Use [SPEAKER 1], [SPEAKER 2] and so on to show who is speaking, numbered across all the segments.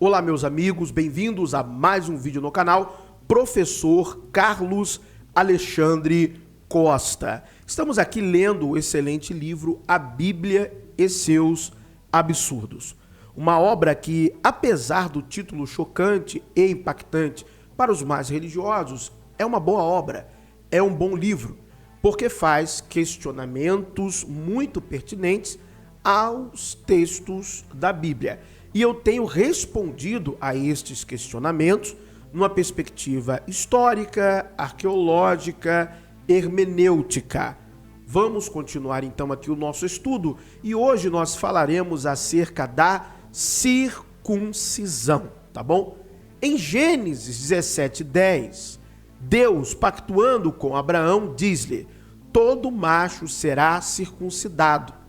[SPEAKER 1] Olá, meus amigos, bem-vindos a mais um vídeo no canal Professor Carlos Alexandre Costa. Estamos aqui lendo o excelente livro A Bíblia e Seus Absurdos. Uma obra que, apesar do título chocante e impactante para os mais religiosos, é uma boa obra, é um bom livro, porque faz questionamentos muito pertinentes aos textos da Bíblia. E eu tenho respondido a estes questionamentos numa perspectiva histórica, arqueológica, hermenêutica. Vamos continuar então aqui o nosso estudo e hoje nós falaremos acerca da circuncisão, tá bom? Em Gênesis 17:10, Deus, pactuando com Abraão, diz-lhe: todo macho será circuncidado.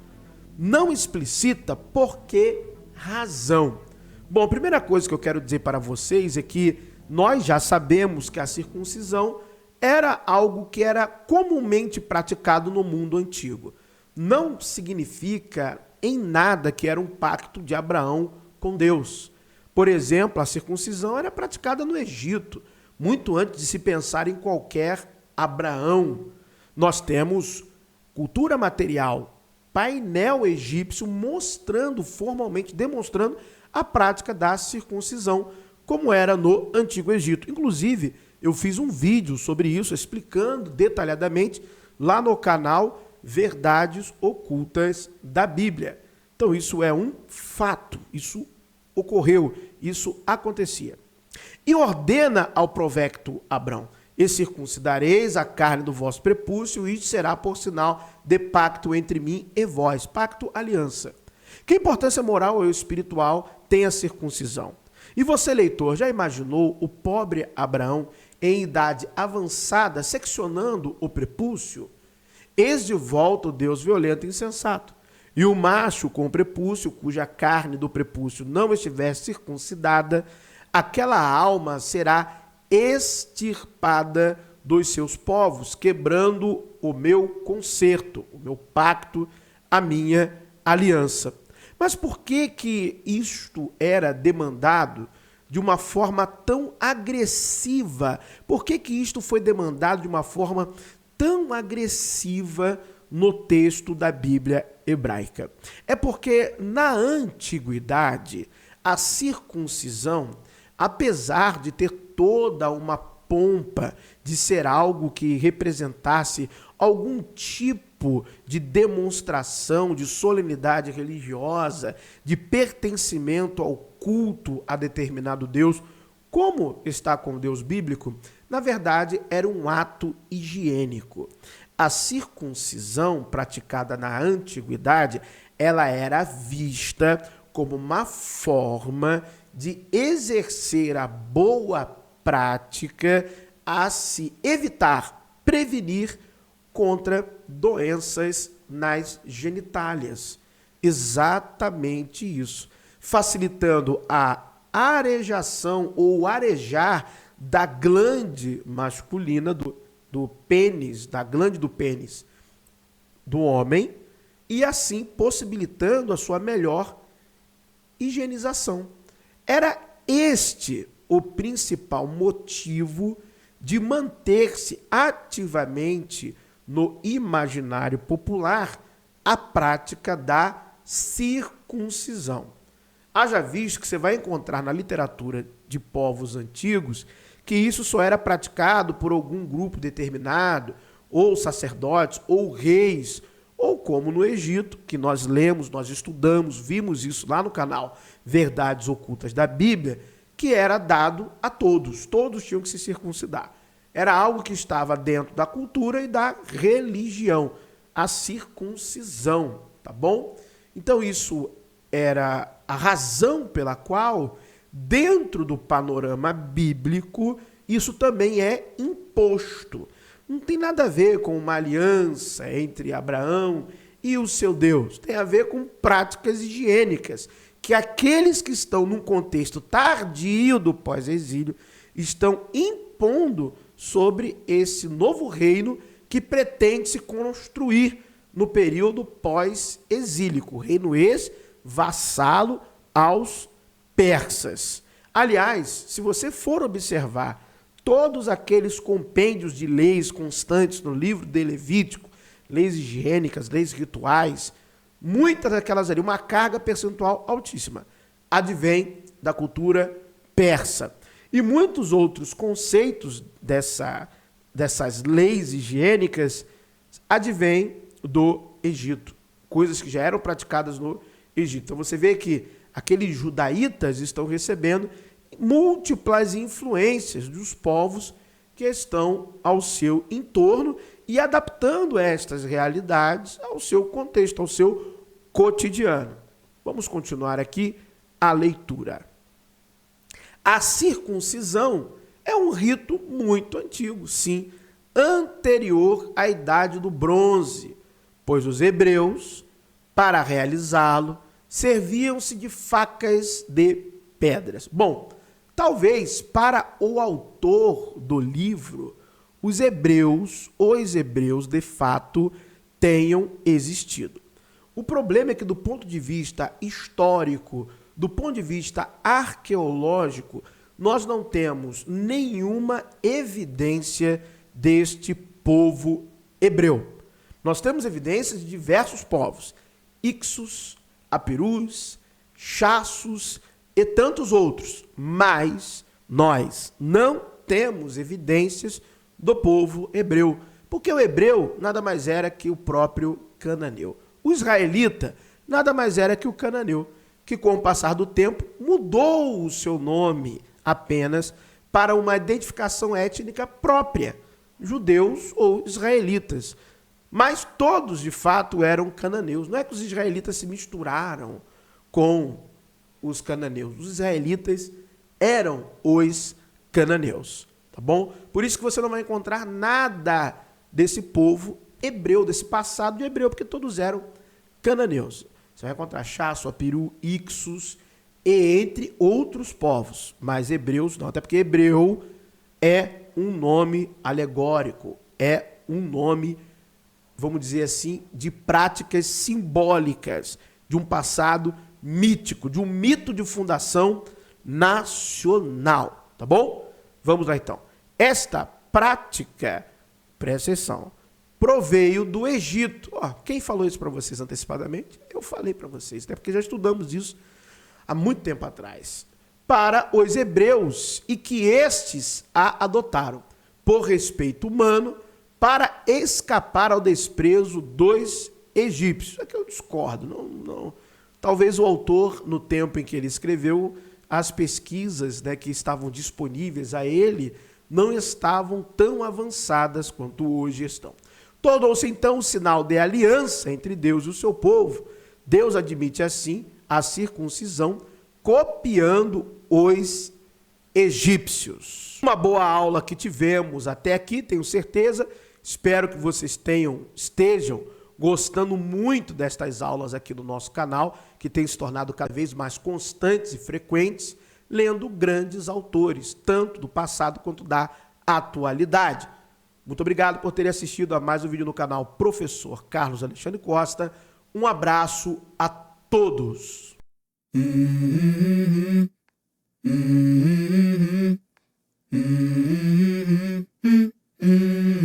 [SPEAKER 1] Não explicita por que razão. Bom, a primeira coisa que eu quero dizer para vocês é que nós já sabemos que a circuncisão era algo que era comumente praticado no mundo antigo. Não significa em nada que era um pacto de Abraão com Deus. Por exemplo, a circuncisão era praticada no Egito, muito antes de se pensar em qualquer Abraão. Nós temos cultura material, painel egípcio mostrando formalmente, demonstrando a prática da circuncisão, como era no Antigo Egito. Inclusive, eu fiz um vídeo sobre isso, explicando detalhadamente lá no canal Verdades Ocultas da Bíblia. Então, isso é um fato, isso ocorreu, isso acontecia. E ordena ao provecto Abrão: e circuncidareis a carne do vosso prepúcio, e isto será por sinal de pacto entre mim e vós, pacto, aliança. Que importância moral ou espiritual tem a circuncisão? E você, leitor, já imaginou o pobre Abraão em idade avançada seccionando o prepúcio? Eis de volta o Deus violento e insensato. E o macho com o prepúcio, cuja carne do prepúcio não estiver circuncidada, aquela alma será extirpada dos seus povos, quebrando o meu concerto, o meu pacto, a minha aliança. Mas por que isto era demandado de uma forma tão agressiva? Por que isto foi demandado de uma forma tão agressiva no texto da Bíblia hebraica? É porque na antiguidade a circuncisão, apesar de ter toda uma pompa, de ser algo que representasse algum tipo de demonstração de solenidade religiosa, de pertencimento ao culto a determinado Deus, como está com o Deus bíblico, na verdade era um ato higiênico. A circuncisão praticada na antiguidade, ela era vista como uma forma de exercer a boa prática a se evitar, prevenir contra doenças nas genitálias. Exatamente isso. Facilitando a arejação ou arejar da glande masculina do pênis, da glande do pênis do homem, e assim possibilitando a sua melhor higienização. Era este o principal motivo de manter-se ativamente no imaginário popular a prática da circuncisão. Haja visto que você vai encontrar na literatura de povos antigos que isso só era praticado por algum grupo determinado, ou sacerdotes, ou reis, ou como no Egito, que nós lemos, nós estudamos, vimos isso lá no canal Verdades Ocultas da Bíblia, que era dado a todos. Todos tinham que se circuncidar. Era algo que estava dentro da cultura e da religião. A circuncisão, tá bom? Então isso era a razão pela qual, dentro do panorama bíblico, isso também é imposto. Não tem nada a ver com uma aliança entre Abraão e o seu Deus. Tem a ver com práticas higiênicas, que aqueles que estão num contexto tardio do pós-exílio estão impondo sobre esse novo reino que pretende se construir no período pós-exílico. Reino esse vassalo aos persas. Aliás, se você for observar todos aqueles compêndios de leis constantes no livro de Levítico, leis higiênicas, leis rituais, muitas daquelas ali, uma carga percentual altíssima, advém da cultura persa. E muitos outros conceitos dessas leis higiênicas advêm do Egito, coisas que já eram praticadas no Egito. Então você vê que aqueles judaítas estão recebendo múltiplas influências dos povos que estão ao seu entorno e adaptando estas realidades ao seu contexto, ao seu cotidiano. Vamos continuar aqui a leitura. A circuncisão é um rito muito antigo, sim, anterior à Idade do Bronze, pois os hebreus, para realizá-lo, serviam-se de facas de pedras. Bom, talvez para o autor do livro, os hebreus de fato tenham existido. O problema é que do ponto de vista histórico, do ponto de vista arqueológico, nós não temos nenhuma evidência deste povo hebreu. Nós temos evidências de diversos povos, Ixos, Apirus, Chassos e tantos outros, mas nós não temos evidências do povo hebreu, porque o hebreu nada mais era que o próprio cananeu. O israelita nada mais era que o cananeu, que com o passar do tempo mudou o seu nome apenas para uma identificação étnica própria, judeus ou israelitas. Mas todos, de fato, eram cananeus. Não é que os israelitas se misturaram com os cananeus. Os israelitas eram os cananeus, tá bom? Por isso que você não vai encontrar nada desse povo hebreu, desse passado de hebreu, porque todos eram cananeus. Você vai encontrar Chasso, Apiru, Ixos e entre outros povos, mas hebreus não, até porque hebreu é um nome alegórico, é um nome, vamos dizer assim, de práticas simbólicas, de um passado mítico, de um mito de fundação nacional, tá bom? Vamos lá então. Esta prática, presta atenção, proveio do Egito. Quem falou isso para vocês antecipadamente? Eu falei para vocês, até porque já estudamos isso há muito tempo atrás. Para os hebreus e que estes a adotaram, por respeito humano, para escapar ao desprezo dos egípcios. É que eu discordo. Não. Talvez o autor, no tempo em que ele escreveu, as pesquisas, né, que estavam disponíveis a ele não estavam tão avançadas quanto hoje estão. Tornou-se então um sinal de aliança entre Deus e o seu povo. Deus admite assim a circuncisão, copiando os egípcios. Uma boa aula que tivemos até aqui, tenho certeza. Espero que vocês estejam gostando muito destas aulas aqui no nosso canal, que tem se tornado cada vez mais constantes e frequentes, lendo grandes autores, tanto do passado quanto da atualidade. Muito obrigado por terem assistido a mais um vídeo no canal Professor Carlos Alexandre Costa. Um abraço a todos.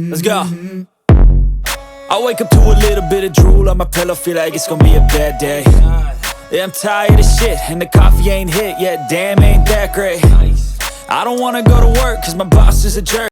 [SPEAKER 2] Let's go. I wake up to a little bit of drool on my pillow, feel like it's gonna be a bad day. Yeah, I'm tired of shit, and the coffee ain't hit yet, damn ain't that great. I don't wanna go to work, cause my boss is a jerk.